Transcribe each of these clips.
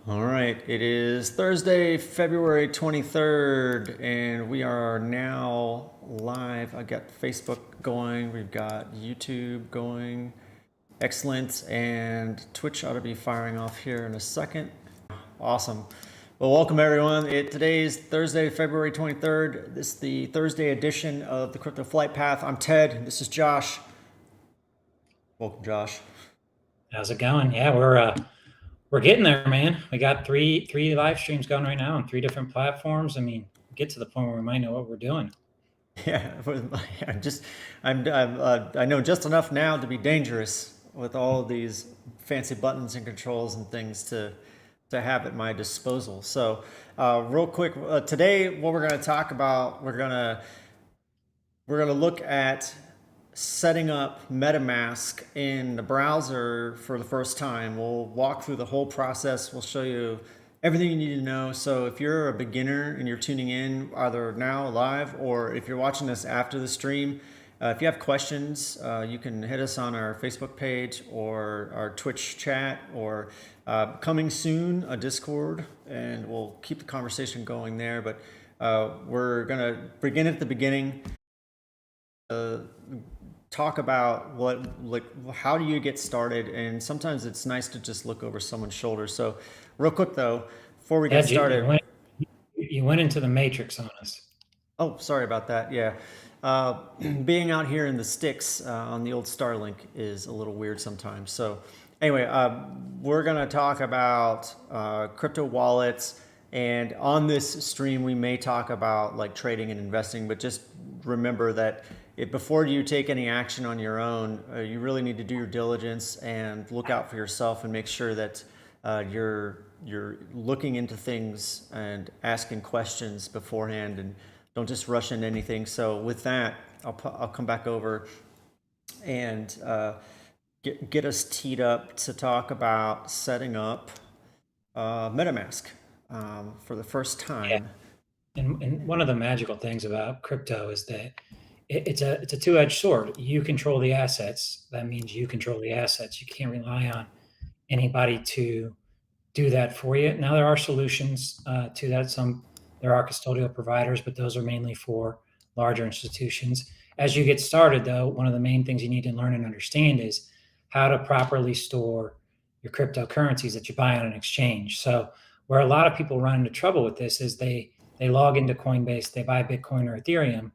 All right, it is Thursday, February 23rd, and we are now live. I got Facebook going, we've got YouTube going. Excellent, and Twitch ought to be firing off here in a second. Awesome. Well, welcome everyone. Today's Thursday, February 23rd. This is the Thursday edition of the Crypto Flight Path. I'm Ted, this is Josh. Welcome, Josh. How's it going? Yeah, we're getting there, man. We got three live streams going right now on three different platforms. I mean, get to the point where we might know what we're doing. Yeah, I know just enough now to be dangerous with all of these fancy buttons and controls and things to have at my disposal. So, real quick, today what we're going to talk about, we're gonna look at setting up MetaMask in the browser for the first time. We'll walk through the whole process. We'll show you everything you need to know. So if you're a beginner and you're tuning in either now live or if you're watching this after the stream, if you have questions, you can hit us on our Facebook page or our Twitch chat or coming soon, a Discord, and we'll keep the conversation going there. But we're going to begin at the beginning. Talk about how do you get started, and sometimes it's nice to just look over someone's shoulder. So real quick though, before we get started, you went into the matrix on us. oh, sorry about that. Yeah, being out here in the sticks on the old Starlink is a little weird sometimes. So anyway, we're gonna talk about crypto wallets, and on this stream we may talk about like trading and investing, but just remember that before you take any action on your own, you really need to do your diligence and look out for yourself and make sure that you're looking into things and asking questions beforehand, and don't just rush into anything. So with that, I'll come back over and get us teed up to talk about setting up MetaMask for the first time. Yeah. And one of the magical things about crypto is that it's a two-edged sword. You control the assets. That means you control the assets. You can't rely on anybody to do that for you. Now there are solutions to that. There are custodial providers, but those are mainly for larger institutions. As you get started, though, one of the main things you need to learn and understand is how to properly store your cryptocurrencies that you buy on an exchange. So where a lot of people run into trouble with this is they log into Coinbase, they buy Bitcoin or Ethereum,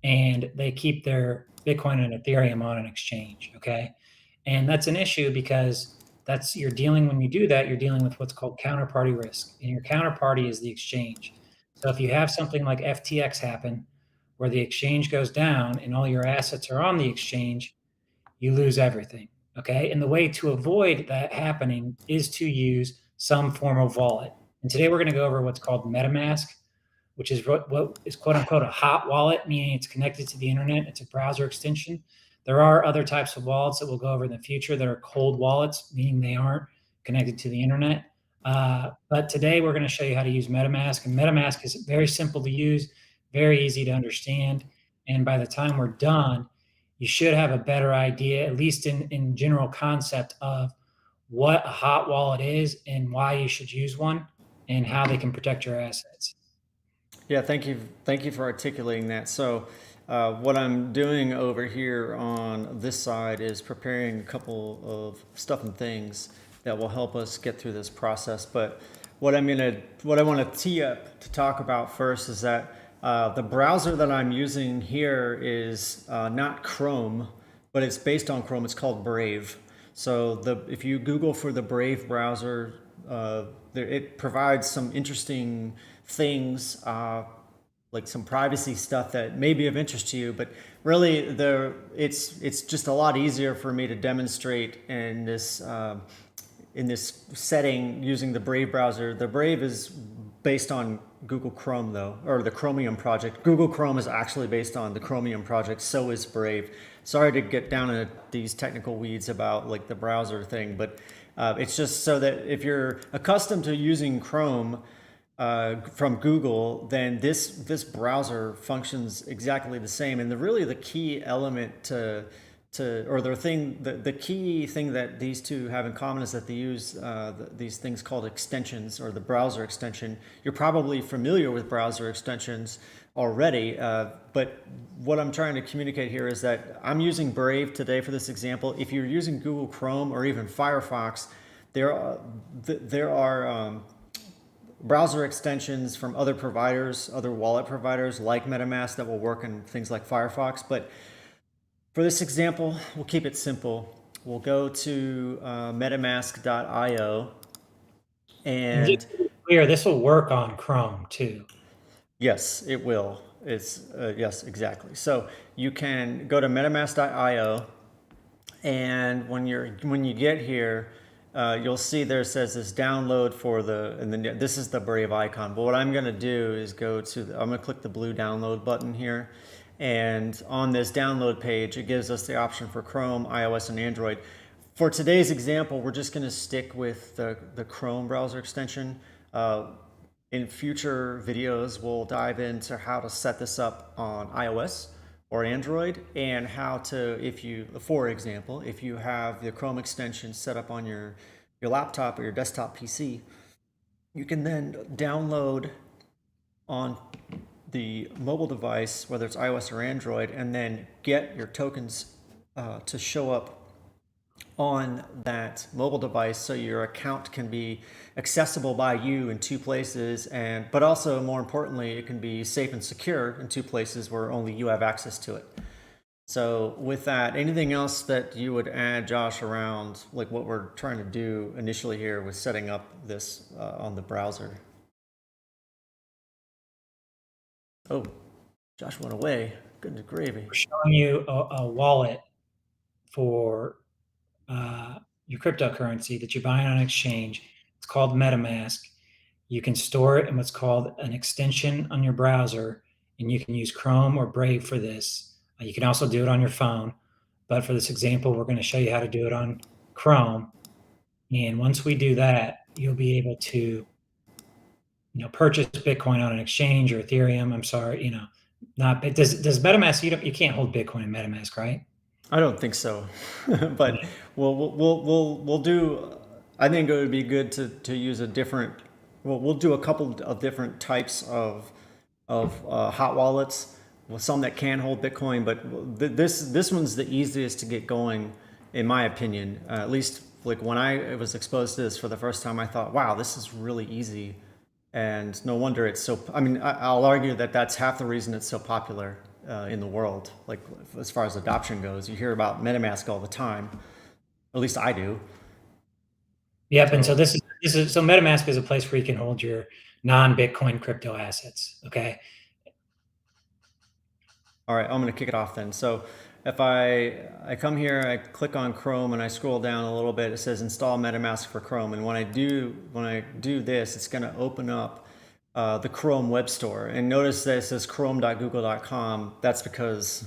and they keep their Bitcoin and Ethereum on an exchange. Okay. And that's an issue because you're dealing, when you do that, you're dealing with what's called counterparty risk. And your counterparty is the exchange. So if you have something like FTX happen, where the exchange goes down and all your assets are on the exchange, you lose everything. Okay. And the way to avoid that happening is to use some form of wallet. And today we're going to go over what's called MetaMask, which is what is quote unquote a hot wallet, meaning it's connected to the internet. It's a browser extension. There are other types of wallets that we'll go over in the future that are cold wallets, meaning they aren't connected to the internet. But today we're going to show you how to use MetaMask. And MetaMask is very simple to use, very easy to understand. And by the time we're done, you should have a better idea, at least in general concept, of what a hot wallet is and why you should use one and how they can protect your assets. Yeah, thank you for articulating that. So what I'm doing over here on this side is preparing a couple of stuff and things that will help us get through this process. But what I want to tee up to talk about first is that the browser that I'm using here is not Chrome, but it's based on Chrome. It's called Brave. So if you Google for the Brave browser, it provides some interesting things, like some privacy stuff that may be of interest to you. But really, it's just a lot easier for me to demonstrate in this setting using the Brave browser. The Brave is based on Google Chrome, though, or the Chromium project. Google Chrome is actually based on the Chromium project. So is Brave. Sorry to get down into these technical weeds about like the browser thing, but it's just so that if you're accustomed to using Chrome from Google, then this browser functions exactly the same. And really the key element to or the key thing that these two have in common is that they use these things called extensions, or the browser extension. You're probably familiar with browser extensions already, but what I'm trying to communicate here is that I'm using Brave today for this example. If you're using Google Chrome or even Firefox, there are browser extensions from other providers, other wallet providers like MetaMask that will work in things like Firefox. But for this example, we'll keep it simple. We'll go to metamask.io, And just and to be clear, this will work on Chrome too. yes, it will. Yes, exactly. So you can go to metamask.io, and when you get here, you'll see there says this download for and then this is the Brave icon. But what I'm going to do is I'm going to click the blue download button here, and on this download page, it gives us the option for Chrome, iOS, and Android. For today's example, we're just going to stick with the Chrome browser extension. In future videos, we'll dive into how to set this up on iOS or Android, and how to, for example, if you have the Chrome extension set up on your laptop or your desktop PC, you can then download on the mobile device, whether it's iOS or Android, and then get your tokens to show up on that mobile device, so your account can be accessible by you in two places, but also more importantly, it can be safe and secure in two places where only you have access to it. So with that, anything else that you would add, Josh, around like what we're trying to do initially here with setting up this on the browser? Oh, Josh went away. Goodness gravy. We're showing you a wallet for your cryptocurrency that you're buying on exchange. It's called MetaMask. You can store it in what's called an extension on your browser, and you can use Chrome or Brave for this. You can also do it on your phone, but for this example, we're going to show you how to do it on Chrome. And once we do that, you'll be able to, purchase Bitcoin on an exchange or Ethereum. I'm sorry, not does MetaMask, you can't hold Bitcoin in MetaMask, right? I don't think so, but we'll do. I think it would be good to use a different. Well, we'll do a couple of different types of hot wallets. Well, some that can hold Bitcoin, but this one's the easiest to get going, in my opinion. At least like when I was exposed to this for the first time, I thought, wow, this is really easy, and no wonder it's so. I mean, I'll argue that that's half the reason it's so popular in the world. Like as far as adoption goes, you hear about MetaMask all the time. At least I do. Yep. And so so MetaMask is a place where you can hold your non-Bitcoin crypto assets. Okay. All right, I'm going to kick it off then. So if I come here, I click on Chrome and I scroll down a little bit, it says install MetaMask for Chrome. And when I do this, it's going to open up the Chrome web store. And notice that it says chrome.google.com. That's because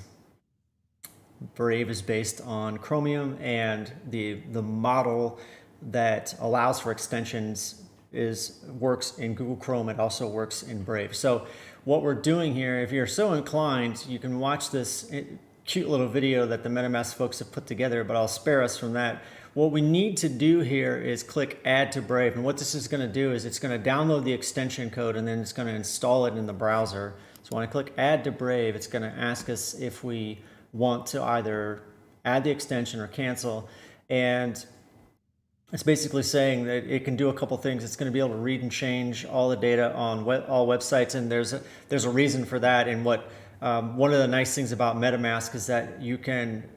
Brave is based on Chromium, and the model that allows for extensions works in Google Chrome. It also works in Brave. So what we're doing here, if you're so inclined, you can watch this cute little video that the MetaMask folks have put together, but I'll spare us from that. What we need to do here is click Add to Brave, and what this is going to do is it's going to download the extension code, and then it's going to install it in the browser. So when I click Add to Brave, it's going to ask us if we want to either add the extension or cancel, and it's basically saying that it can do a couple things. It's going to be able to read and change all the data on all websites, and there's a reason for that. And one of the nice things about MetaMask is that you can,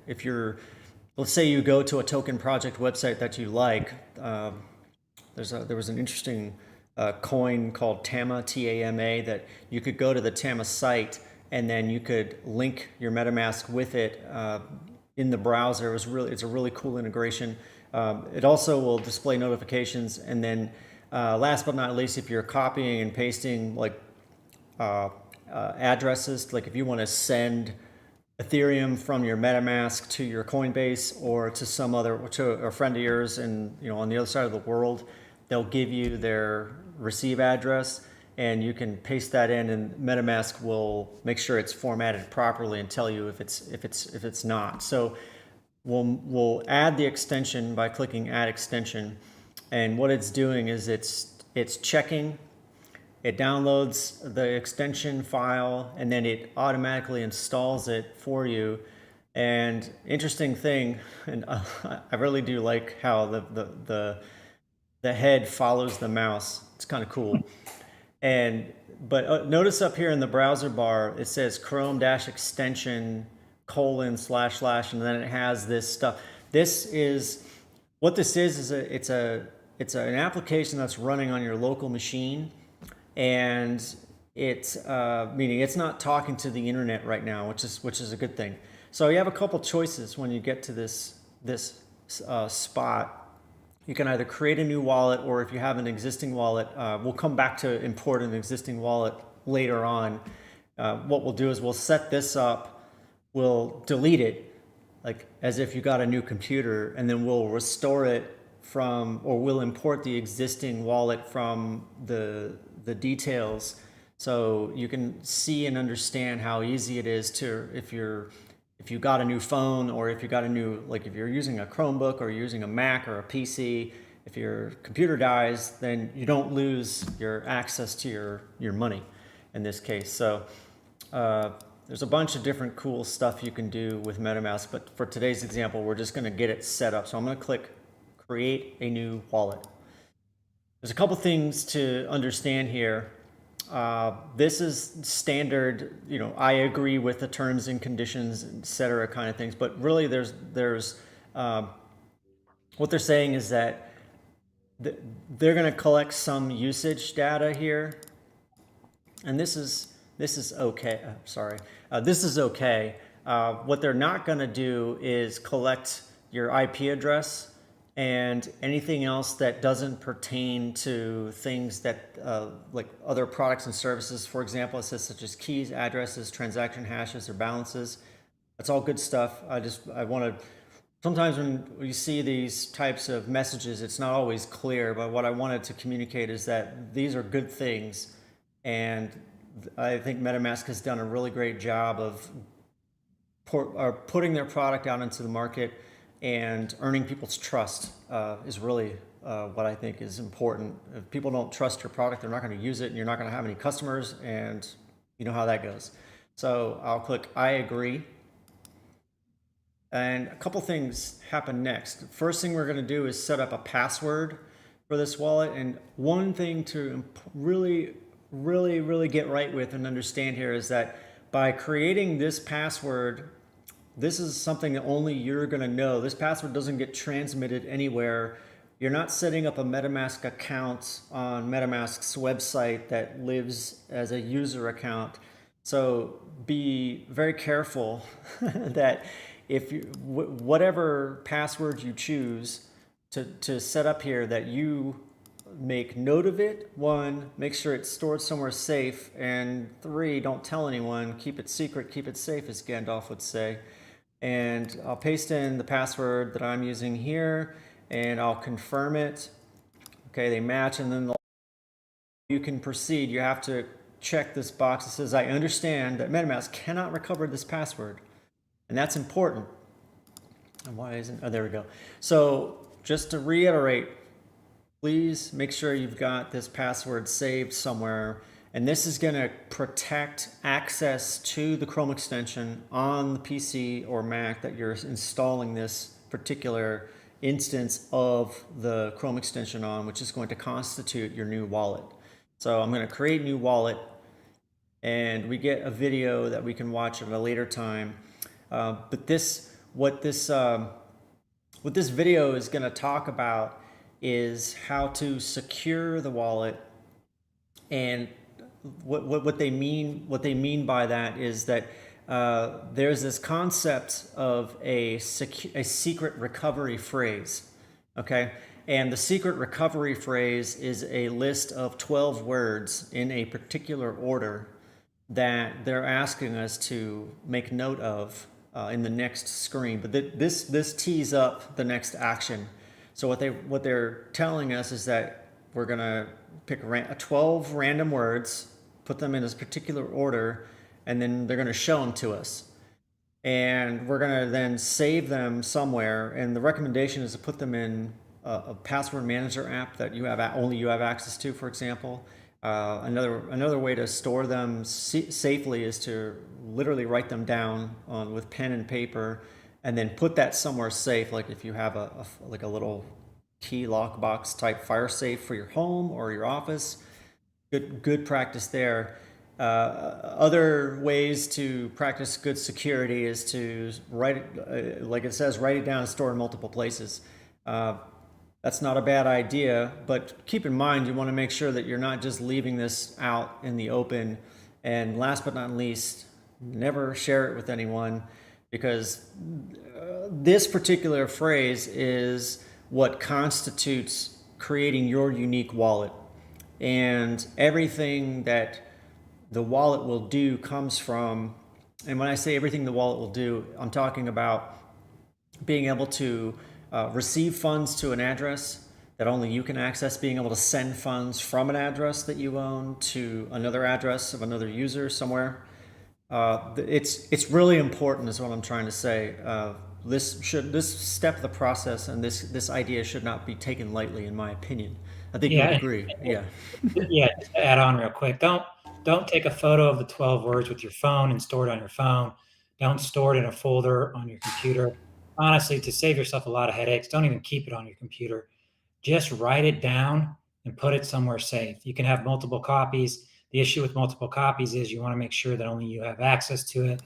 let's say you go to a token project website that you like. There was an interesting coin called Tama, T-A-M-A, that you could go to the Tama site and then you could link your MetaMask with it in the browser. It's a really cool integration. It also will display notifications, and then last but not least, if you're copying and pasting like addresses, like if you want to send Ethereum from your MetaMask to your Coinbase or to a friend of yours, and on the other side of the world, they'll give you their receive address, and you can paste that in, and MetaMask will make sure it's formatted properly and tell you if it's not. So we'll add the extension by clicking add extension. And what it's doing is it's checking, it downloads the extension file, and then it automatically installs it for you. And interesting thing, and I really do like how the head follows the mouse. It's kind of cool. And but notice up here in the browser bar, it says Chrome dash extension colon slash slash, and then it has this stuff. This is what this is it's an application that's running on your local machine, and it's meaning it's not talking to the internet right now, which is a good thing. So you have a couple choices when you get to this spot. You can either create a new wallet, or if you have an existing wallet, we'll come back to import an existing wallet later on. What we'll do is we'll set this up, we'll delete it, like as if you got a new computer, and then we'll restore it from, or we'll import the existing wallet from the details, so you can see and understand how easy it is to, if you got a new phone, or if you got a new, like if you're using a Chromebook or you're using a Mac or a PC, if your computer dies, then you don't lose your access to your money in this case. So there's a bunch of different cool stuff you can do with MetaMask, but for today's example, we're just going to get it set up. So I'm going to click create a new wallet. There's a couple things to understand here. This is standard, I agree with the terms and conditions, et cetera, kind of things. But really, there's what they're saying is that they're going to collect some usage data here, and this is okay. Sorry, this is okay. What they're not going to do is collect your IP address and anything else that doesn't pertain to things that like other products and services. For example, it says such as keys, addresses, transaction hashes, or balances. That's all good stuff. I want to, sometimes when we see these types of messages, it's not always clear, but what I wanted to communicate is that these are good things, and I think MetaMask has done a really great job of putting their product out into the market, and earning people's trust is really what I think is important. If people don't trust your product, they're not going to use it, and you're not going to have any customers, and you know how that goes. So I'll click I agree. And a couple things happen next. First thing we're going to do is set up a password for this wallet. And one thing to really get right with and understand here is that by creating this password, this is something that only you're going to know. This password doesn't get transmitted anywhere. You're not setting up a MetaMask account on MetaMask's website that lives as a user account. So be very careful that if you, whatever password you choose to set up here, that you make note of it. 1, make sure it's stored somewhere safe, and 3, don't tell anyone. Keep it secret, keep it safe, as Gandalf would say. And I'll paste in the password that I'm using here, and I'll confirm it. Okay, they match, and then you can proceed. You have to check this box that says, I understand that MetaMask cannot recover this password. And that's important. And why isn't, oh, there we go. So just to reiterate, please make sure you've got this password saved somewhere. And this is going to protect access to the Chrome extension on the PC or Mac that you're installing this particular instance of the Chrome extension on, which is going to constitute your new wallet. So I'm going to create new wallet, and we get a video that we can watch at a later time. But what this video is going to talk about is how to secure the wallet. And what they mean by that is that there's this concept of a secret recovery phrase, okay? And the secret recovery phrase is a list of 12 words in a particular order that they're asking us to make note of in the next screen. But this tees up the next action. So what they're telling us is that we're gonna pick 12 random words, put them in this particular order, and then they're gonna show them to us. and we're going to then save them somewhere. And the recommendation is to put them in a password manager app that only you have access to, for example. Another way to store them safely is to literally write them down with pen and paper, and then put that somewhere safe. Like if you have like a little key lockbox type fire safe for your home or your office, good practice there. Other ways to practice good security is to write it, like it says, write it down and store in multiple places. That's not a bad idea, but keep in mind you want to make sure that you're not just leaving this out in the open. And last but not least, never share it with anyone, because this particular phrase is what constitutes creating your unique wallet. And everything that the wallet will do comes from, and when I say everything the wallet will do, I'm talking about being able to receive funds to an address that only you can access, being able to send funds from an address that you own to another address of another user somewhere. It's really important, is what I'm trying to say. This step of the process and this idea should not be taken lightly, in my opinion. I think you would Yeah, agree. Yeah. yeah, just to add on real quick, don't take a photo of the 12 words with your phone and store it on your phone. Don't store it in a folder on your computer. Honestly, to save yourself a lot of headaches, don't even keep it on your computer. Just write it down and put it somewhere safe. You can have multiple copies. The issue with multiple copies is you want to make sure that only you have access to it.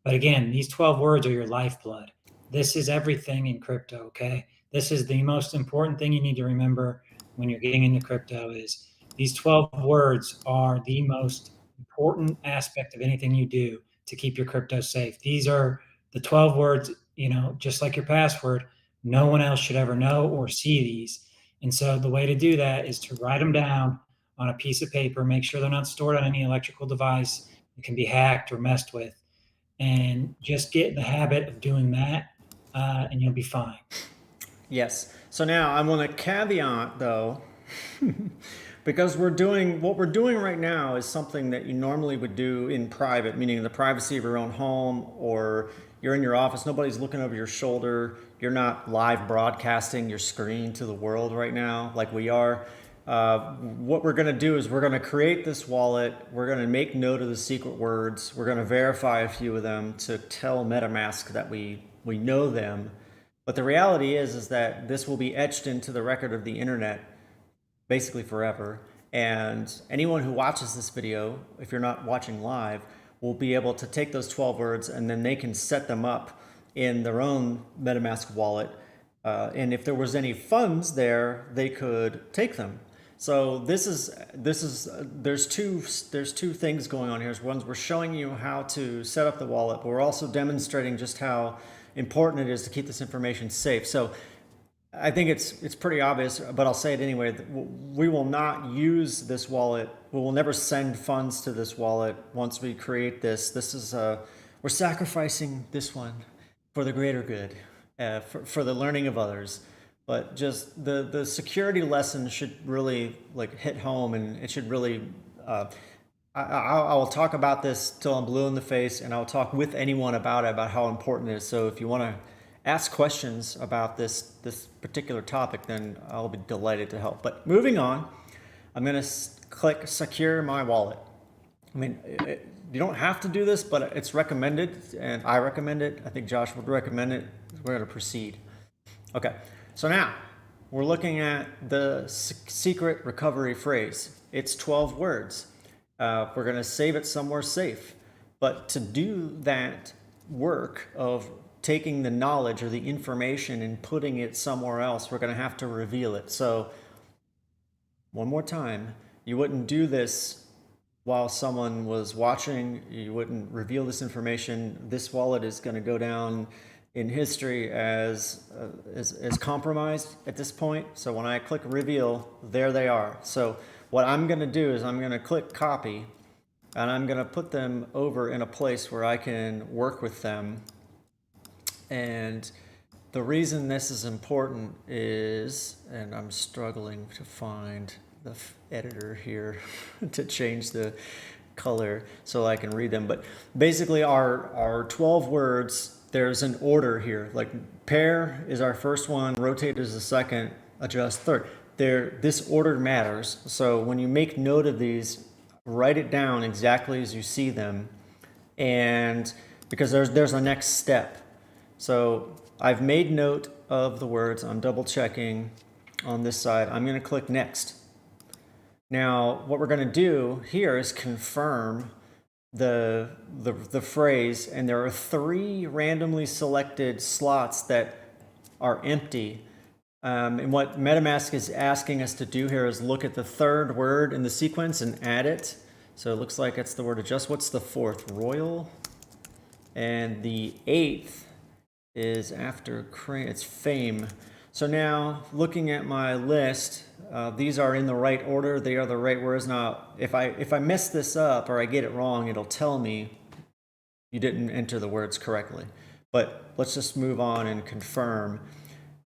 But again, these 12 words are your lifeblood. This is everything in crypto, okay? This is the most important thing you need to remember when you're getting into crypto is these 12 words are the most important aspect of anything you do to keep your crypto safe. These are the 12 words, just like your password, no one else should ever know or see these. And so the way to do that is to write them down on a piece of paper, make sure they're not stored on any electrical device that can be hacked or messed with, and just get in the habit of doing that, and you'll be fine. Yes. So now I want to caveat though, because what we're doing right now is something that you normally would do in private, meaning in the privacy of your own home, or you're in your office, nobody's looking over your shoulder, you're not live broadcasting your screen to the world right now like we are. What we're going to do is we're going to create this wallet, we're going to make note of the secret words, we're going to verify a few of them to tell MetaMask that we know them. But the reality is that this will be etched into the record of the internet basically forever. And anyone who watches this video, if you're not watching live, will be able to take those 12 words and then they can set them up in their own MetaMask wallet. And if there was any funds there, they could take them. So there's two things going on here. One, we're showing you how to set up the wallet, but we're also demonstrating just how important it is to keep this information safe. So I think it's pretty obvious, but I'll say it anyway. We will not use this wallet. We will never send funds to this wallet once we create this. We're sacrificing this one for the greater good, for the learning of others. But just the security lesson should really hit home, and it should really. I will talk about this till I'm blue in the face, and I'll talk with anyone about how important it is. So if you want to ask questions about this particular topic, then I'll be delighted to help. But moving on, I'm going to click secure my wallet. I mean, you don't have to do this, but it's recommended, and I recommend it. I think Josh would recommend it. We're going to proceed. Okay, so now we're looking at the secret recovery phrase. It's 12 words. We're going to save it somewhere safe. But to do that work of taking the knowledge or the information and putting it somewhere else, we're going to have to reveal it. So one more time, you wouldn't do this while someone was watching. You wouldn't reveal this information. This wallet is going to go down in history as compromised at this point. So when I click reveal, there they are. So what I'm going to do is I'm going to click copy, and I'm going to put them over in a place where I can work with them. And the reason this is important is, and I'm struggling to find the editor here to change the color so I can read them. But basically our 12 words, there's an order here. Like pair is our first one, rotate is the second, adjust third. This order matters. So when you make note of these, write it down exactly as you see them, and because there's a next step. So I've made note of the words. I'm double checking on this side. I'm going to click next. Now, what we're going to do here is confirm the phrase, and there are 3 randomly selected slots that are empty. And what MetaMask is asking us to do here is look at the 3rd word in the sequence and add it. So it looks like it's the word adjust. What's the 4th? Royal. And the 8th is after crane. It's fame. So now, looking at my list, these are in the right order. They are the right words. Now, if I mess this up or I get it wrong, it'll tell me you didn't enter the words correctly. But let's just move on and confirm.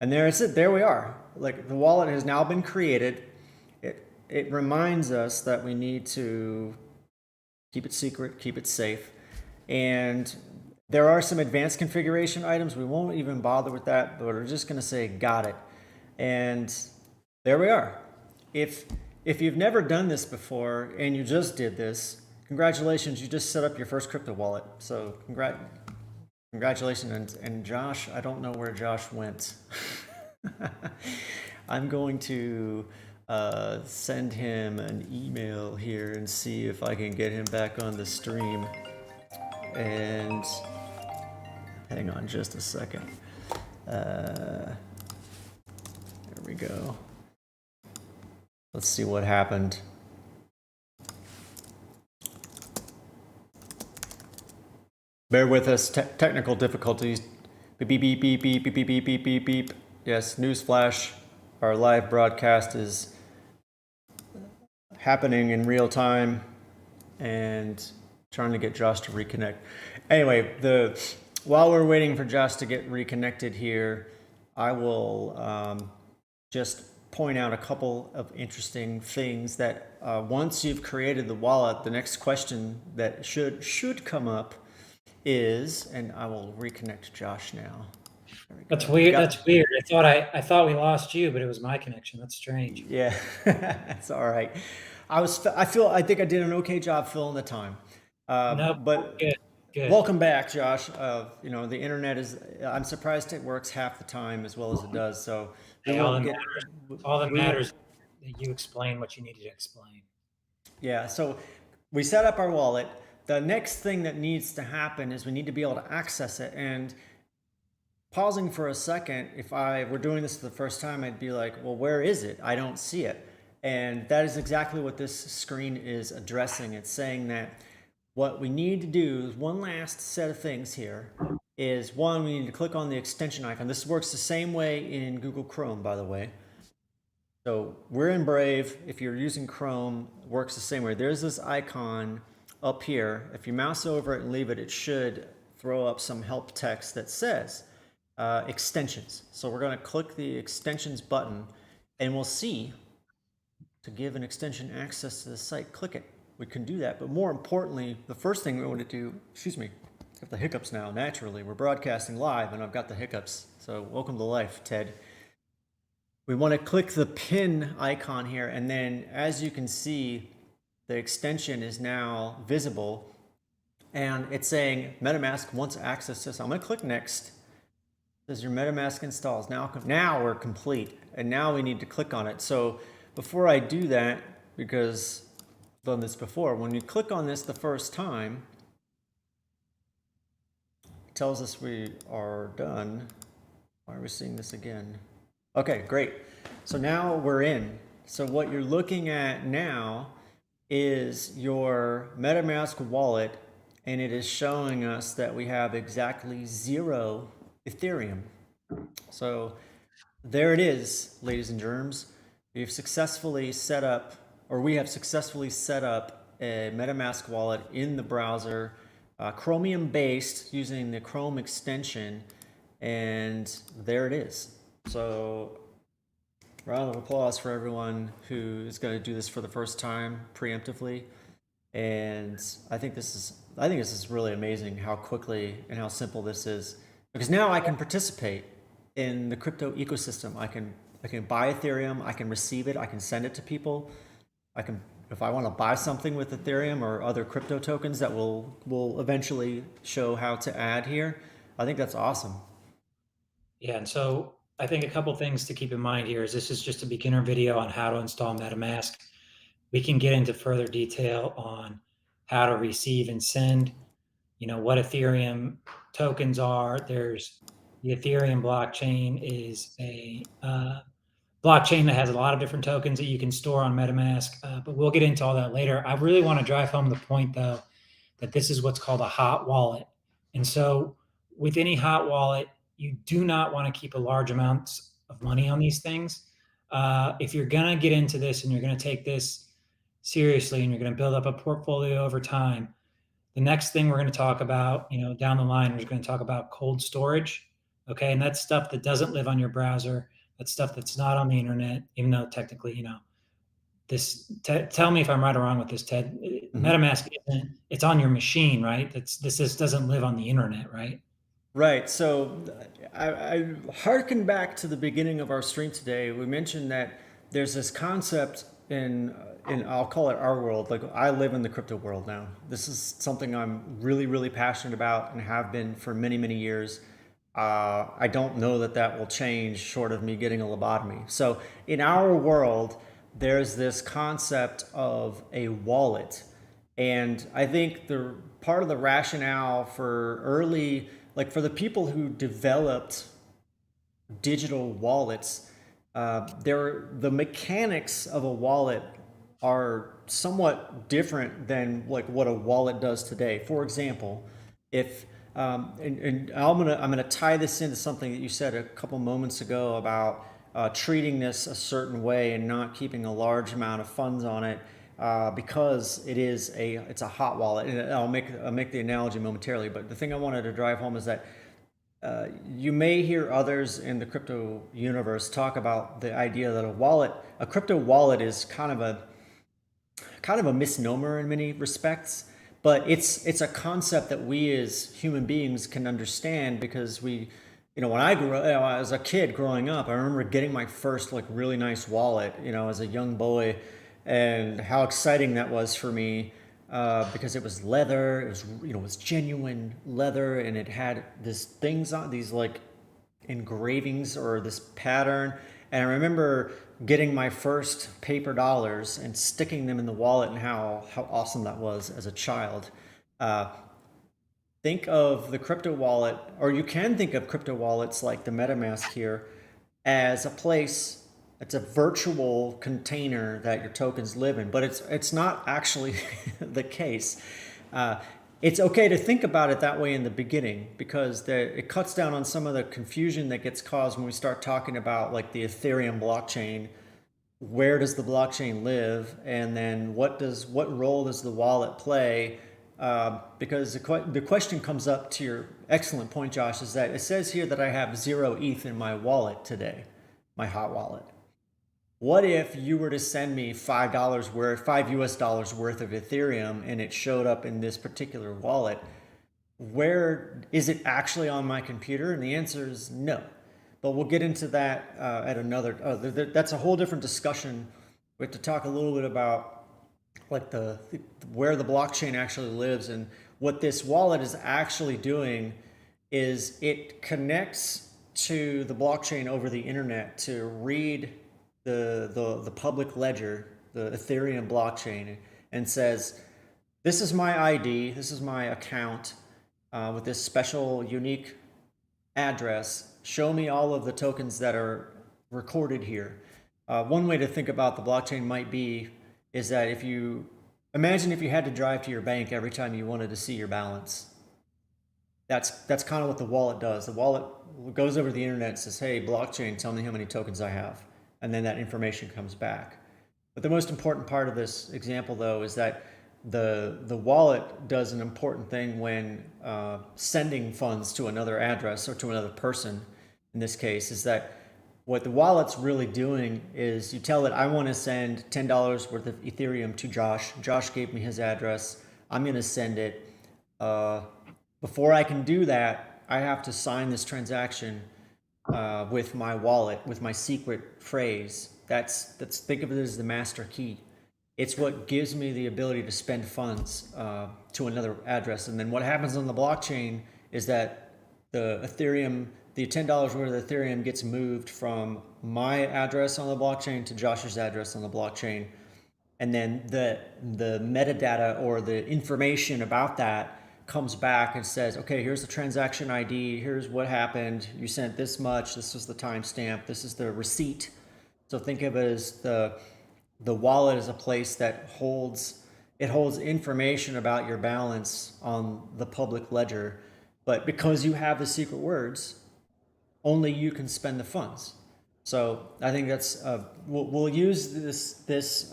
And there's it. There we are. Like the wallet has now been created. It reminds us that we need to keep it secret, keep it safe, and there are some advanced configuration items. We won't even bother with that, but we're just going to say got it. And there we are. If you've never done this before and you just did this, congratulations, you just set up your first crypto wallet. So congratulations. And Josh, I don't know where Josh went. I'm going to send him an email here and see if I can get him back on the stream. And hang on just a second. There we go. Let's see what happened. Bear with us, technical difficulties. Beep, beep, beep, beep, beep, beep, beep, beep, beep, beep. Yes, newsflash, our live broadcast is happening in real time and trying to get Josh to reconnect. Anyway, while we're waiting for Josh to get reconnected here, I will just point out a couple of interesting things that once you've created the wallet, the next question that should come up is, and I will reconnect Josh now. That's weird. That's weird. I thought we lost you, but it was my connection. That's strange. Yeah, that's all right. I think I did an okay job filling the time. No, but good. Welcome back, Josh. The internet is, I'm surprised it works half the time as well as it does. So all that matters that you explain what you needed to explain. Yeah, so we set up our wallet. The next thing that needs to happen is we need to be able to access it. And pausing for a second, if I were doing this for the first time, I'd be like, well, where is it? I don't see it. And that is exactly what this screen is addressing. It's saying that what we need to do is one last set of things here is one, we need to click on the extension icon. This works the same way in Google Chrome, by the way. So we're in Brave. If you're using Chrome, it works the same way. There's this icon up here. If you mouse over it and leave it, it should throw up some help text that says extensions. So we're going to click the extensions button and we'll see to give an extension access to the site, click it. We can do that. But more importantly, the first thing we want to do, excuse me, I have the hiccups now, naturally. We're broadcasting live and I've got the hiccups. So welcome to life, Ted. We want to click the pin icon here. And then as you can see, the extension is now visible and it's saying MetaMask wants access to this. I'm going to click next. It says your MetaMask installs. Now we're complete. And now we need to click on it. So before I do that, because I've done this before, when you click on this the first time, it tells us we are done. Why are we seeing this again? Okay, great. So now we're in. So what you're looking at now is your MetaMask wallet, and it is showing us that we have exactly 0 Ethereum. So there it is, ladies and germs. We have successfully set up a MetaMask wallet in the browser, Chromium based, using the Chrome extension, and there it is. So round of applause for everyone who is going to do this for the first time preemptively. And I think this is really amazing how quickly and how simple this is, because now I can participate in the crypto ecosystem. I can buy Ethereum, I can receive it, I can send it to people. I can, if I want to buy something with Ethereum or other crypto tokens that will eventually show how to add here. I think that's awesome. Yeah, and so I think a couple things to keep in mind here is this is just a beginner video on how to install MetaMask. We can get into further detail on how to receive and send, what Ethereum tokens are. There's the Ethereum blockchain is a blockchain that has a lot of different tokens that you can store on MetaMask, but we'll get into all that later. I really want to drive home the point, though, that this is what's called a hot wallet. And so, with any hot wallet, you do not want to keep a large amounts of money on these things. If you're going to get into this and you're going to take this seriously and you're going to build up a portfolio over time, the next thing we're going to talk about, down the line, we're going to talk about cold storage. Okay. And that's stuff that doesn't live on your browser. That's stuff that's not on the internet, even though technically, tell me if I'm right or wrong with this, Ted. Mhm. MetaMask isn't, it's on your machine, right? This just doesn't live on the internet, right? Right. So I harken back to the beginning of our stream today. We mentioned that there's this concept in I'll call it our world. Like, I live in the crypto world now. This is something I'm really really passionate about and have been for many many years. I don't know that that will change short of me getting a lobotomy. So in our world, there's this concept of a wallet. And I think the part of the rationale for early, like for the people who developed digital wallets, the mechanics of a wallet are somewhat different than like what a wallet does today. For example, if and I'm gonna tie this into something that you said a couple moments ago about treating this a certain way and not keeping a large amount of funds on it, because it's a hot wallet. And I'll make the analogy momentarily, but the thing I wanted to drive home is that you may hear others in the crypto universe talk about the idea that a crypto wallet, is kind of a misnomer in many respects, but it's a concept that we as human beings can understand, because when I grew up, as a kid growing up, I remember getting my first like really nice wallet, as a young boy, and how exciting that was for me, because it was leather, it was genuine leather, and it had these like engravings or this pattern. And I remember getting my first paper dollars and sticking them in the wallet, and how awesome that was as a child. Uh, think of the crypto wallet, or you can think of crypto wallets like the MetaMask here, as a place. It's a virtual container that your tokens live in, but it's not actually the case. Uh, it's okay to think about it that way in the beginning, because it cuts down on some of the confusion that gets caused when we start talking about like the Ethereum blockchain. Where does the blockchain live, and then what role does the wallet play? Because the question comes up, to your excellent point, Josh, is that it says here that I have 0 ETH in my wallet today, my hot wallet. What if you were to send me $5 worth, $5 US worth of Ethereum, and it showed up in this particular wallet? Where is it actually on my computer? And the answer is no. But we'll get into that at another. That's a whole different discussion. We have to talk a little bit about like where the blockchain actually lives, and what this wallet is actually doing is it connects to the blockchain over the internet to read the public ledger, the Ethereum blockchain, and says, "This is my ID. This is my account with this special, unique address. Show me all of the tokens that are recorded here." One way to think about the blockchain might be is that if you imagine if you had to drive to your bank every time you wanted to see your balance. That's kind of what the wallet does. The wallet goes over the internet and says, "Hey, blockchain, tell me how many tokens I have," and then that information comes back. But the most important part of this example, though, is that the wallet does an important thing when sending funds to another address or to another person. In this case, is that what the wallet's really doing is you tell it, I want to send $10 worth of Ethereum to Josh. Josh gave me his address. I'm going to send it. Uh, Before I can do that, I have to sign this transaction with my wallet, with my secret phrase. That's think of it as the master key. It's what gives me the ability to spend funds to another address. And then what happens on the blockchain is that the $10 worth of Ethereum gets moved from my address on the blockchain to Josh's address on the blockchain. And then the metadata or the information about that comes back and says, okay, here's the transaction ID, here's what happened, you sent this much, this was the timestamp, this is the receipt. So think of it as the wallet is a place that holds information about your balance on the public ledger, but because you have the secret words, only you can spend the funds. So I think that's we'll use this.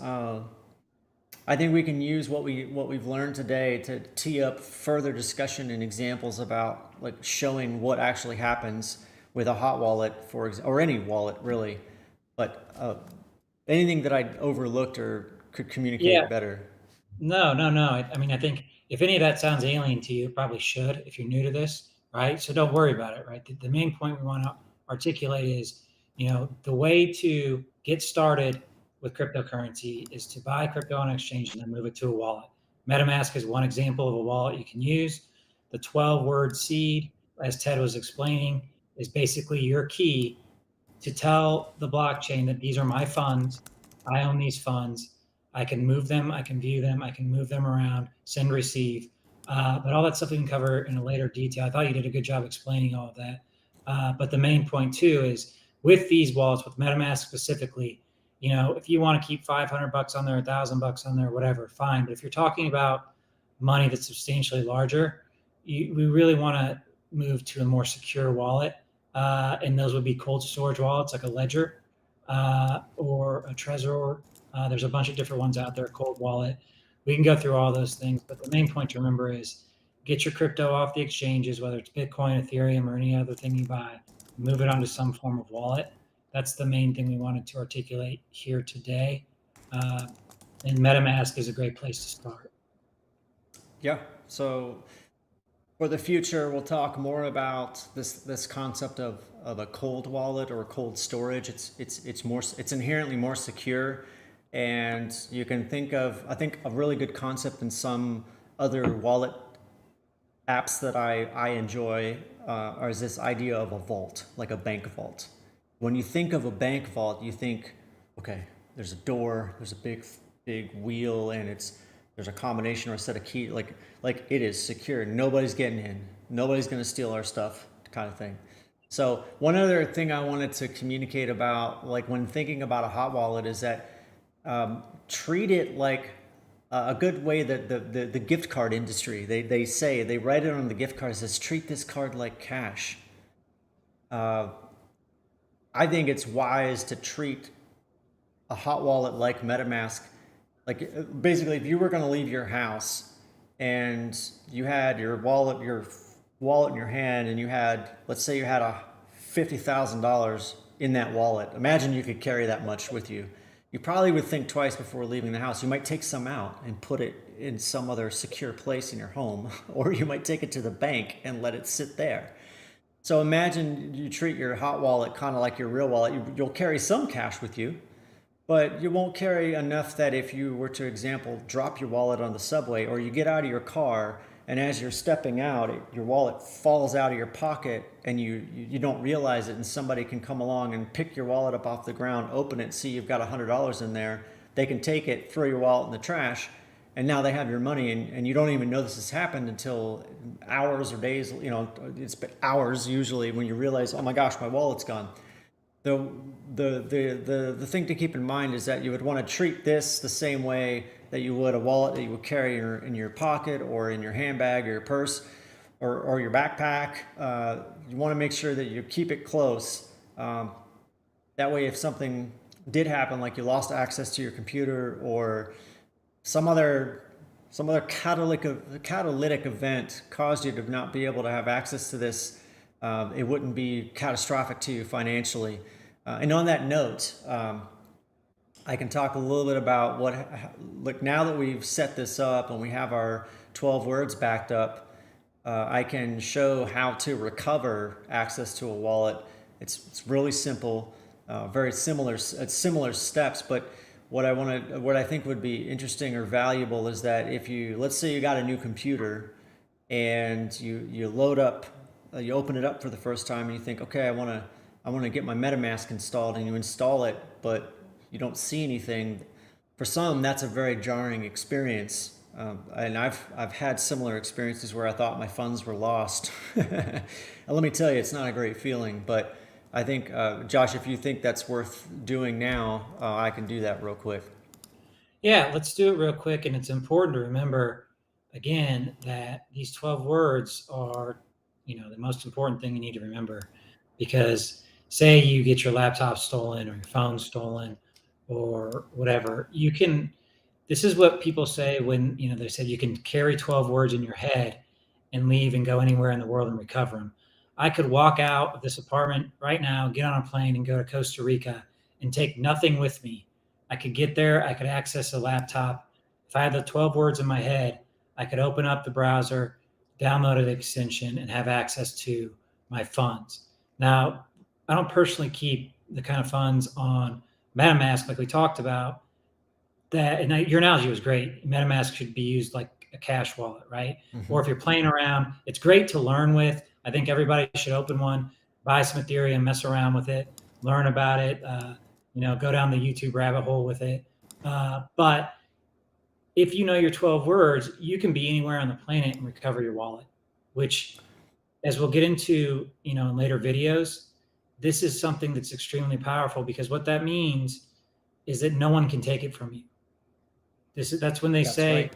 I think we can use what we've learned today to tee up further discussion and examples about like showing what actually happens with a hot wallet, for example, or any wallet really. But anything that I overlooked or could communicate Yeah. better. No. I mean, I think if any of that sounds alien to you, it probably should if you're new to this, right? So don't worry about it, right? The main point we want to articulate is, the way to get started with cryptocurrency is to buy crypto on an exchange and then move it to a wallet. MetaMask is one example of a wallet you can use. The 12-word seed, as Ted was explaining, is basically your key to tell the blockchain that these are my funds. I own these funds. I can move them. I can view them. I can move them around, send, receive. But all that stuff we can cover in a later detail. I thought you did a good job explaining all of that. But the main point too is with these wallets, with MetaMask specifically, if you want to keep $500 on there, $1,000 on there, whatever, fine. But if you're talking about money that's substantially larger, we really want to move to a more secure wallet. And those would be cold storage wallets like a Ledger or a Trezor. There's a bunch of different ones out there, Cold Wallet. We can go through all those things, but the main point to remember is get your crypto off the exchanges, whether it's Bitcoin, Ethereum, or any other thing you buy, move it onto some form of wallet. That's the main thing we wanted to articulate here today. And MetaMask is a great place to start. Yeah. So for the future, we'll talk more about this concept of a cold wallet or cold storage. It's inherently more secure, and you can think of, I think, a really good concept in some other wallet apps that I enjoy is this idea of a vault, like a bank vault. When you think of a bank vault, you think, okay, there's a door, there's a big wheel, and there's a combination or a set of keys. Like it is secure. Nobody's getting in. Nobody's going to steal our stuff, kind of thing. So one other thing I wanted to communicate about, like when thinking about a hot wallet, is that treat it like a good way that the gift card industry, they write it on the gift card, it says treat this card like cash. I think it's wise to treat a hot wallet like MetaMask. Like basically, if you were going to leave your house and you had your wallet in your hand, and let's say you had $50,000 in that wallet. Imagine you could carry that much with you. You probably would think twice before leaving the house. You might take some out and put it in some other secure place in your home, or you might take it to the bank and let it sit there. So imagine you treat your hot wallet kind of like your real wallet. You'll carry some cash with you, but you won't carry enough that if you were to, example, drop your wallet on the subway, or you get out of your car and as you're stepping out, your wallet falls out of your pocket and you don't realize it, and somebody can come along and pick your wallet up off the ground, open it, see you've got $100 in there. They can take it, throw your wallet in the trash, and now they have your money, and you don't even know this has happened until hours or days. It's been hours usually when you realize, oh my gosh, my wallet's gone. The thing to keep in mind is that you would want to treat this the same way that you would a wallet that you would carry in your pocket or in your handbag or your purse or your backpack. You want to make sure that you keep it close. That way, if something did happen, like you lost access to your computer or some other catalytic event caused you to not be able to have access to this, it wouldn't be catastrophic to you financially. And on that note, I can talk a little bit about look, now that we've set this up and we have our 12 words backed up, I can show how to recover access to a wallet. It's really simple, very similar, it's similar steps, but what I think would be interesting or valuable is that if you, let's say you got a new computer and you load up, you open it up for the first time and you think, okay, I want to get my MetaMask installed, and you install it, but you don't see anything. For some, that's a very jarring experience. And I've had similar experiences where I thought my funds were lost. And let me tell you, it's not a great feeling. But I think, Josh, if you think that's worth doing now, I can do that real quick. Yeah, let's do it real quick. And it's important to remember, again, that these 12 words are, the most important thing you need to remember. Because say you get your laptop stolen or your phone stolen or whatever, this is what people say when, they said you can carry 12 words in your head and leave and go anywhere in the world and recover them. I could walk out of this apartment right now, get on a plane and go to Costa Rica and take nothing with me. I could get there, I could access a laptop. If I had the 12 words in my head, I could open up the browser, download an extension, and have access to my funds. Now, I don't personally keep the kind of funds on MetaMask like we talked about. Your analogy was great. MetaMask should be used like a cash wallet, right? Mm-hmm. Or if you're playing around, it's great to learn with. I think everybody should open one, buy some Ethereum, mess around with it, learn about it. Go down the YouTube rabbit hole with it. But if you know your 12 words, you can be anywhere on the planet and recover your wallet, which, as we'll get into, in later videos, this is something that's extremely powerful, because what that means is that no one can take it from you. That's when they That's say,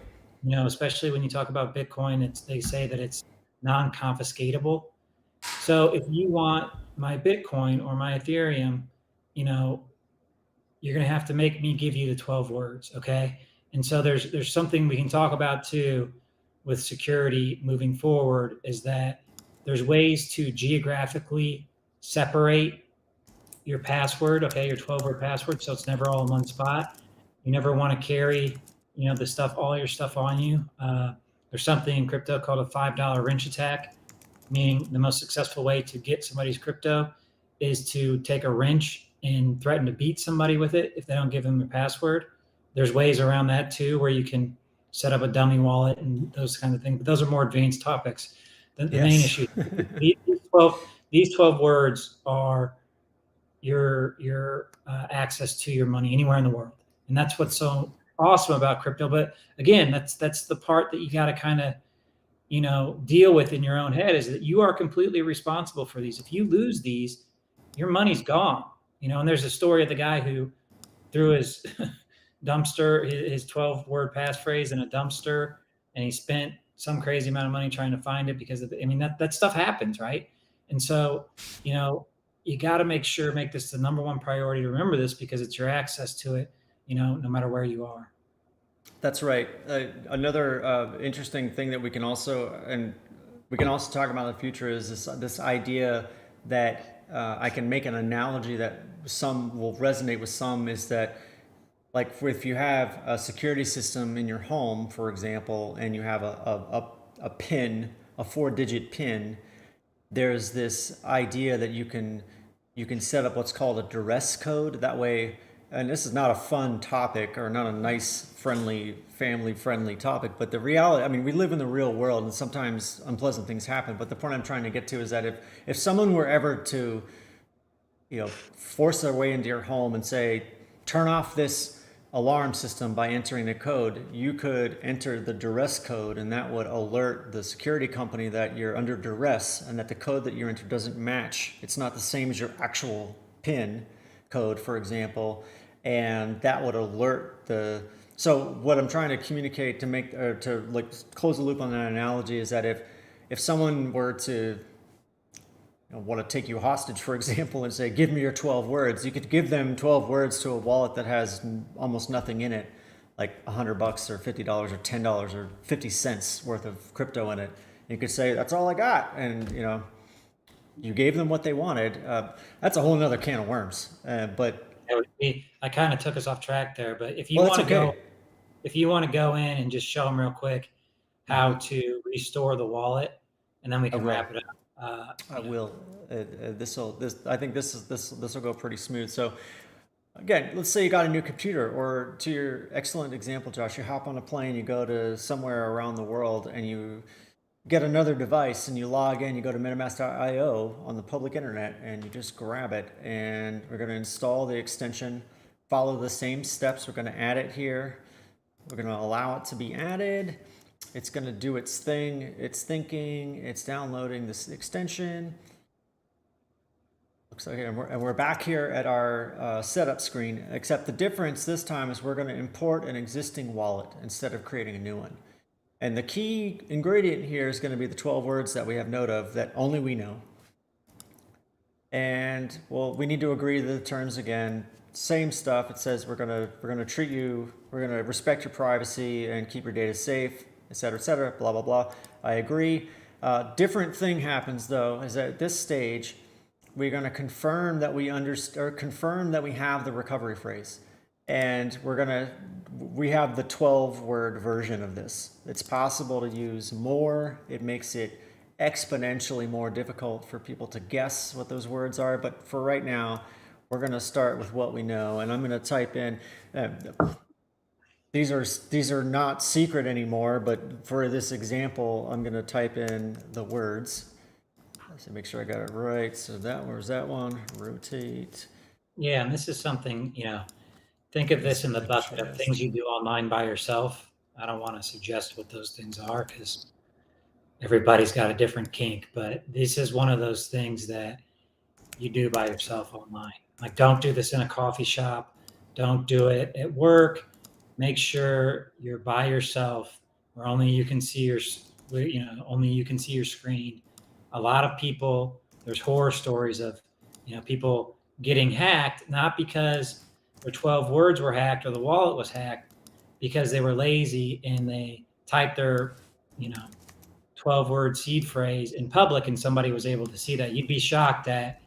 right. especially when you talk about Bitcoin, they say that it's non-confiscatable. So if you want my Bitcoin or my Ethereum, you know, you're going to have to make me give you the 12 words. Okay. And so there's something we can talk about too with security moving forward, is that there's ways to geographically separate your password, okay, your 12-word password, so it's never all in one spot. You never want to carry, all your stuff on you. There's something in crypto called a $5 wrench attack, meaning the most successful way to get somebody's crypto is to take a wrench and threaten to beat somebody with it if they don't give them their password. There's ways around that too, where you can set up a dummy wallet and those kinds of things. But those are more advanced topics. The main Yes. issue, these 12 words are your access to your money anywhere in the world, and that's what's so awesome about crypto. But again, that's the part that you got to kind of deal with in your own head, is that you are completely responsible for these. If you lose these, your money's gone. And there's a story of the guy who threw his dumpster, his 12-word passphrase in a dumpster, and he spent some crazy amount of money trying to find it, because that stuff happens, right? And so, you got to make this the number one priority to remember this, because it's your access to it, no matter where you are. That's right. Another interesting thing that we can also talk about in the future is this idea that I can make an analogy that some will resonate with some, is that, like, if you have a security system in your home, for example, and you have a pin, a 4-digit pin, there's this idea that you can set up what's called a duress code. That way, and this is not a fun topic or not a nice, friendly, family friendly topic, but the reality, I mean, we live in the real world and sometimes unpleasant things happen. But the point I'm trying to get to is that if someone were ever to, force their way into your home and say, turn off this alarm system by entering the code, you could enter the duress code, and that would alert the security company that you're under duress and that the code that you entered doesn't match. It's not the same as your actual PIN code, for example, and that would alert the. So what I'm trying to communicate to make, or to like close the loop on that analogy, is that if someone were to want to take you hostage, for example, and say, give me your 12 words, you could give them 12 words to a wallet that has almost nothing in it, like $100 or $50 or $10 or 50 cents worth of crypto in it. You could say, that's all I got. And, you gave them what they wanted. That's a whole nother can of worms. I kind of took us off track there, but Well, that's okay. if you want to go in and just show them real quick how Hmm. to restore the wallet, and then we I can will. wrap it up. I will. I think this will go pretty smooth. So again, let's say you got a new computer, or to your excellent example, Josh, you hop on a plane, you go to somewhere around the world, and you get another device, and you log in, you go to MetaMask.io on the public internet, and you just grab it, and we're going to install the extension, follow the same steps. We're going to add it here. We're going to allow it to be added. It's going to do its thing. It's thinking. It's downloading this extension. Looks like, and we're back here at our setup screen, except the difference this time is we're going to import an existing wallet instead of creating a new one. And the key ingredient here is going to be the 12 words that we have note of that only we know. And well, we need to agree to the terms again. Same stuff. It says we're gonna treat you, we're gonna respect your privacy and keep your data safe, et cetera, blah blah blah. I agree. Different thing happens though, is that at this stage, we're gonna confirm that we confirm that we have the recovery phrase, and we have the 12-word version of this. It's possible to use more. It makes it exponentially more difficult for people to guess what those words are. But for right now, we're going to start with what we know, and I'm going to type in. These are not secret anymore, but for this example, I'm going to type in the words. Let's make sure I got it right. So where's that one? Rotate. Yeah, and this is something, think of this in the bucket of things you do online by yourself. I don't want to suggest what those things are because everybody's got a different kink, but this is one of those things that you do by yourself online. Like, don't do this in a coffee shop. Don't do it at work. Make sure you're by yourself where only you can see only you can see your screen. A lot of people, there's horror stories of, people getting hacked, not because their 12 words were hacked or the wallet was hacked, because they were lazy and they typed their, 12-word seed phrase in public and somebody was able to see that. You'd be shocked at,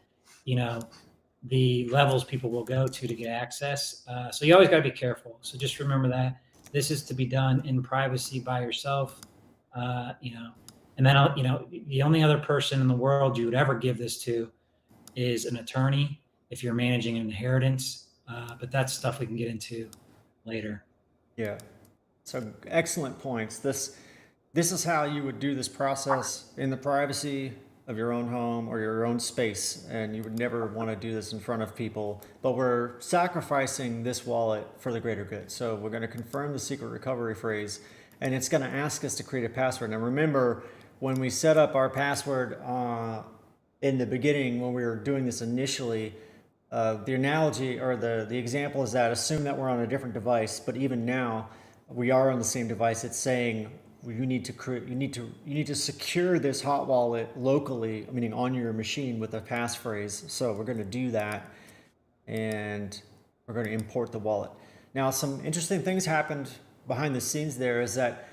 the levels people will go to get access. So you always got to be careful. So just remember that this is to be done in privacy by yourself, and then, the only other person in the world you would ever give this to is an attorney if you're managing an inheritance. But that's stuff we can get into later. Yeah. So excellent points. This is how you would do this process in the privacy of your own home or your own space, and you would never want to do this in front of people. But we're sacrificing this wallet for the greater good. So we're going to confirm the secret recovery phrase, and it's going to ask us to create a password. Now remember, when we set up our password in the beginning, when we were doing this initially, the analogy or the example is that assume that we're on a different device, but even now we are on the same device. It's saying you need to secure this hot wallet locally, meaning on your machine with a passphrase. So we're going to do that, and we're going to import the wallet. Now, some interesting things happened behind the scenes. There is that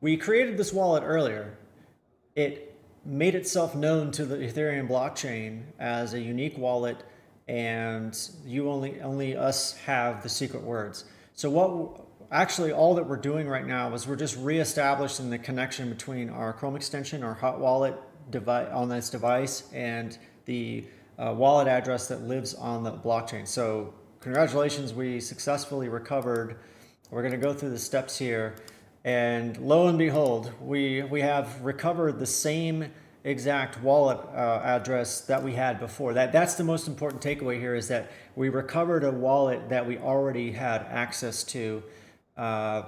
we created this wallet earlier. It made itself known to the Ethereum blockchain as a unique wallet, and you only us have the secret words. So what actually all that we're doing right now is we're just reestablishing the connection between our Chrome extension, our hot wallet device on this device, and the wallet address that lives on the blockchain. So congratulations, we successfully recovered. We're going to go through the steps here, and lo and behold, we have recovered the same exact wallet address that we had before. That's the most important takeaway here, is that we recovered a wallet that we already had access to. Imagine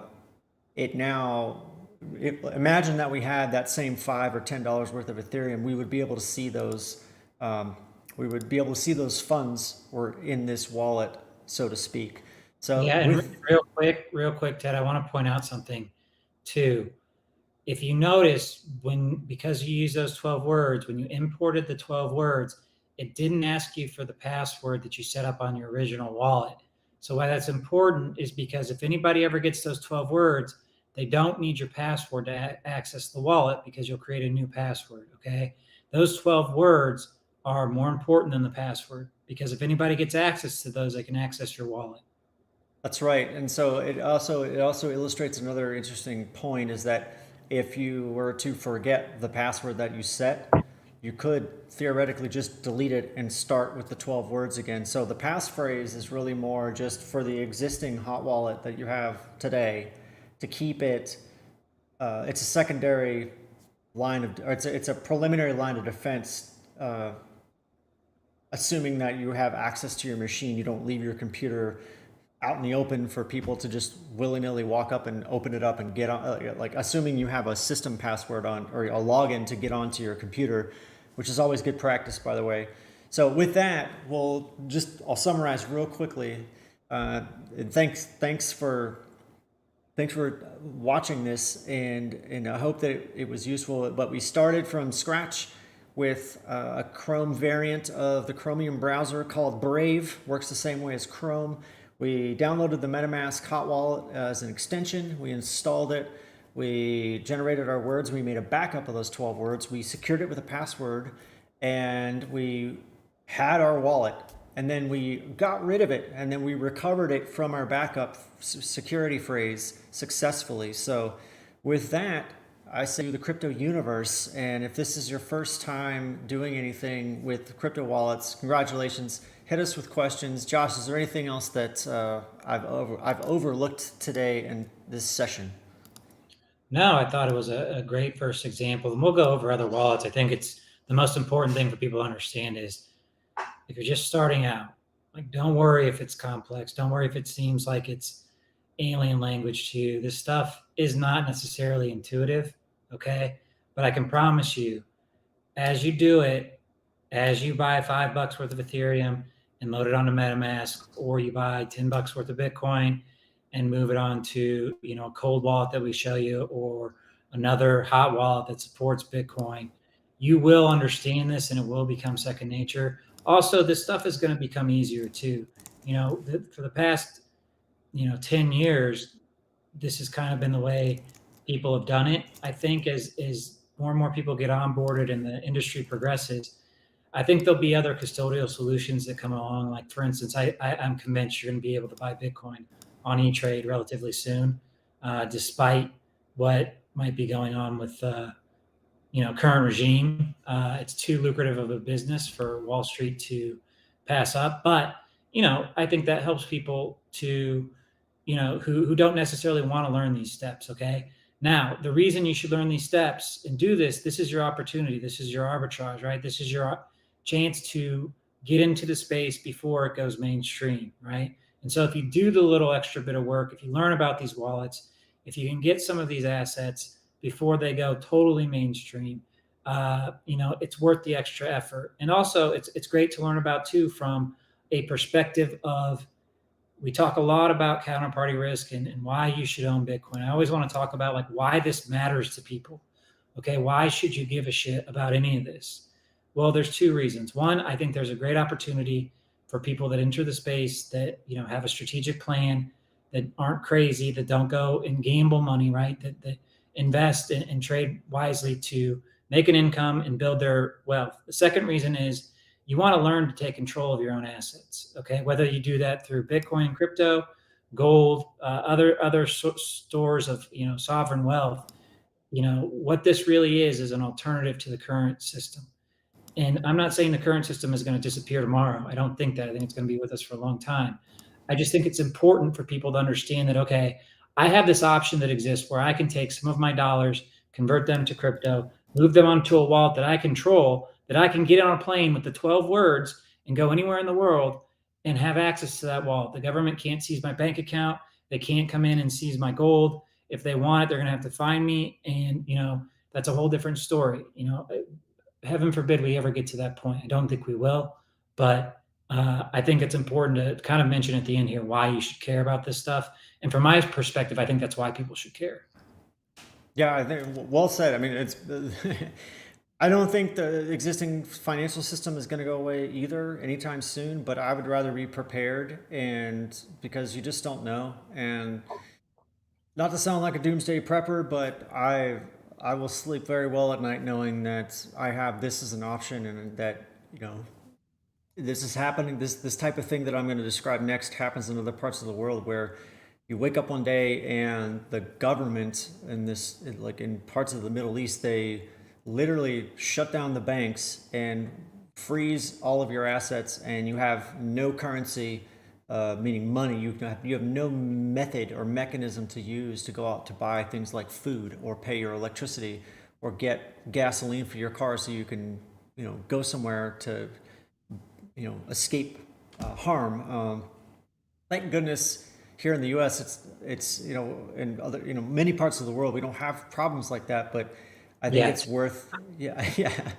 that we had that same $5 or $10 worth of Ethereum. We would be able to see those. We would be able to see those funds were in this wallet, so to speak. So yeah, and real quick, Ted, I want to point out something too. If you notice, because you use those 12 words, when you imported the 12 words, it didn't ask you for the password that you set up on your original wallet. So why that's important is because if anybody ever gets those 12 words, they don't need your password to access the wallet, because you'll create a new password. Okay. Those 12 words are more important than the password because if anybody gets access to those, they can access your wallet. That's right. And so it also illustrates another interesting point is that if you were to forget the password that you set, you could theoretically just delete it and start with the 12 words again. So the passphrase is really more just for the existing hot wallet that you have today to keep it. It's a secondary line of, or it's a preliminary line of defense, assuming that you have access to your machine. You don't leave your computer out in the open for people to just willy-nilly walk up and open it up and get on, like assuming you have a system password on or a login to get onto your computer, which is always good practice, by the way. So with that, I'll summarize real quickly. uh, thanks for watching this, and I hope that it was useful. But we started from scratch with a Chrome variant of the Chromium browser called Brave. Works the same way as Chrome. We downloaded the MetaMask hot wallet as an extension. We installed it. We generated our words. We made a backup of those 12 words. We secured it with a password, and we had our wallet, and then we got rid of it, and then we recovered it from our backup security phrase successfully. So with that, I say the crypto universe, and if this is your first time doing anything with crypto wallets, congratulations. Hit us with questions. Josh, is there anything else that I've overlooked today in this session? No, I thought it was a great first example. And we'll go over other wallets. I think it's the most important thing for people to understand is if you're just starting out, like don't worry if it's complex. Don't worry if it seems like it's alien language to you. This stuff is not necessarily intuitive, okay? But I can promise you, as you do it, as you buy $5 worth of Ethereum and load it onto MetaMask, or you buy $10 worth of Bitcoin and move it on to a cold wallet that we show you, or another hot wallet that supports Bitcoin, you will understand this and it will become second nature. Also, this stuff is going to become easier too. For the past 10 years, this has kind of been the way people have done it. I think as more and more people get onboarded and the industry progresses, I think there'll be other custodial solutions that come along. Like for instance, I'm convinced you're going to be able to buy Bitcoin on E-Trade relatively soon, despite what might be going on with current regime. It's too lucrative of a business for Wall Street to pass up. But I think that helps people to who don't necessarily want to learn these steps. Okay. Now, the reason you should learn these steps and do this is your opportunity. This is your arbitrage, right? This is your chance to get into the space before it goes mainstream, right? And so if you do the little extra bit of work, if you learn about these wallets, if you can get some of these assets before they go totally mainstream, it's worth the extra effort. And also it's great to learn about too from a perspective of, we talk a lot about counterparty risk and why you should own Bitcoin. I always want to talk about like why this matters to people. Okay, why should you give a shit about any of this? Well, there's two reasons. One, I think there's a great opportunity for people that enter the space that have a strategic plan, that aren't crazy, that don't go and gamble money, right? That invest and trade wisely to make an income and build their wealth. The second reason is you want to learn to take control of your own assets. Okay, whether you do that through Bitcoin, crypto, gold, other stores of sovereign wealth. What this really is an alternative to the current system. And I'm not saying the current system is going to disappear tomorrow. I don't think that. I think it's going to be with us for a long time. I just think it's important for people to understand that, okay, I have this option that exists where I can take some of my dollars, convert them to crypto, move them onto a wallet that I control, that I can get on a plane with the 12 words and go anywhere in the world and have access to that wallet. The government can't seize my bank account. They can't come in and seize my gold. If they want it, they're going to have to find me. And, that's a whole different story. Heaven forbid we ever get to that point. I don't think we will, but I think it's important to kind of mention at the end here why you should care about this stuff. And from my perspective, I think that's why people should care. Yeah, I think well said. I mean, it's. I don't think the existing financial system is going to go away either anytime soon. But I would rather be prepared, and because you just don't know. And not to sound like a doomsday prepper, but I will sleep very well at night knowing that I have this as an option, and that, this is happening. This type of thing that I'm going to describe next happens in other parts of the world, where you wake up one day and the government in this, like in parts of the Middle East, they literally shut down the banks and freeze all of your assets, and you have no currency, meaning money. You have no method or mechanism to use to go out to buy things like food, or pay your electricity, or get gasoline for your car so you can, go somewhere to, escape harm. Thank goodness here in the U.S. it's in other, many parts of the world we don't have problems like that. But I think Yes. it's worth, yeah, yeah.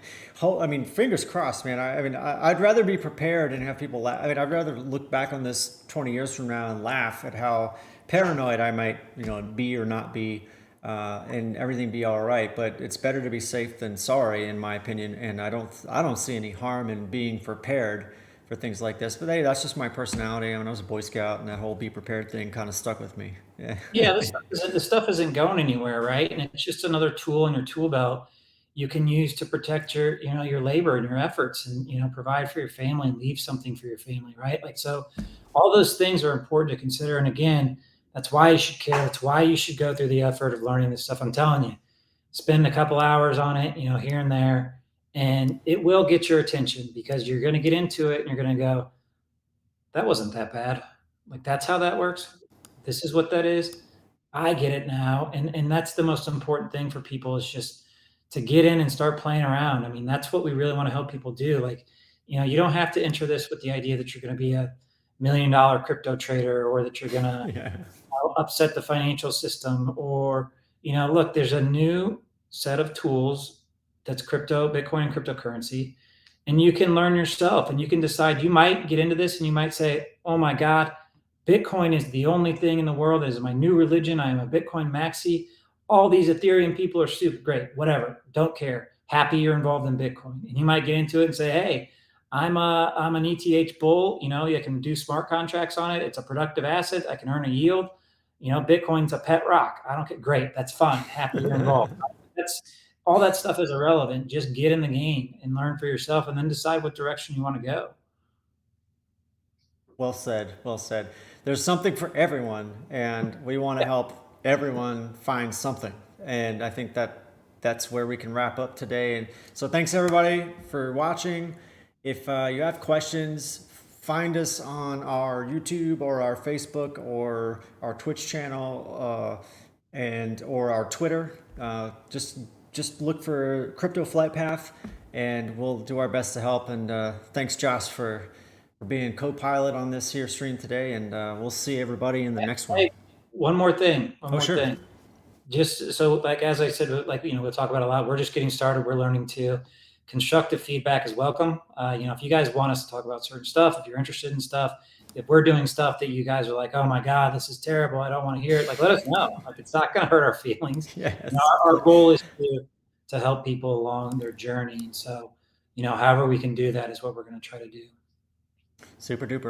I mean, fingers crossed, man. I'd rather be prepared and have people laugh. I mean, I'd rather look back on this 20 years from now and laugh at how paranoid I might, be or not be, and everything be all right. But it's better to be safe than sorry, in my opinion. And I don't see any harm in being prepared for things like this. But hey, that's just my personality. I mean, I was a Boy Scout, and that whole be prepared thing kind of stuck with me. Yeah. Yeah, this stuff isn't going anywhere, right? And it's just another tool in your tool belt you can use to protect your, your labor and your efforts, and, provide for your family and leave something for your family, right? Like, so all those things are important to consider. And again, that's why you should care. That's why you should go through the effort of learning this stuff. I'm telling you, spend a couple hours on it, here and there, and it will get your attention, because you're going to get into it and you're going to go, that wasn't that bad. Like, that's how that works. This is what that is. I get it now. And that's the most important thing for people, is just to get in and start playing around. I mean, that's what we really want to help people do. Like, you don't have to enter this with the idea that you're going to be a $1 million crypto trader, or that you're going to Yeah. upset the financial system, or, look, there's a new set of tools that's Bitcoin and cryptocurrency, and you can learn yourself, and you can decide. You might get into this and you might say, oh my God, Bitcoin is the only thing in the world. It is my new religion. I am a Bitcoin maxi. All these Ethereum people are stupid. Great, whatever. Don't care. Happy you're involved in Bitcoin. And you might get into it and say, hey, I'm an ETH bull. You can do smart contracts on it. It's a productive asset. I can earn a yield. Bitcoin's a pet rock. I don't get Great. That's fine. Happy you're involved. That's All that stuff is irrelevant. Just get in the game and learn for yourself, and then decide what direction you want to go. Well said. Well said. There's something for everyone, and we want to Yeah. help everyone find something. And I think that's where we can wrap up today. And so, thanks everybody for watching. If you have questions, find us on our YouTube or our Facebook or our Twitch channel, and or our Twitter. Just look for Crypto Flight Path, and we'll do our best to help. And thanks, Josh, for being co-pilot on this here stream today. And we'll see everybody in the next one. Hey, one more thing. One more sure. thing. Just so, like, as I said, like, we'll talk about it a lot. We're just getting started. We're learning too. Constructive feedback is welcome. If you guys want us to talk about certain stuff, if you're interested in stuff, if we're doing stuff that you guys are like, oh my God, this is terrible, I don't want to hear it, like, let us know. Like, it's not going to hurt our feelings. Yes. Our goal is to help people along their journey. And so, however we can do that is what we're going to try to do. Super duper.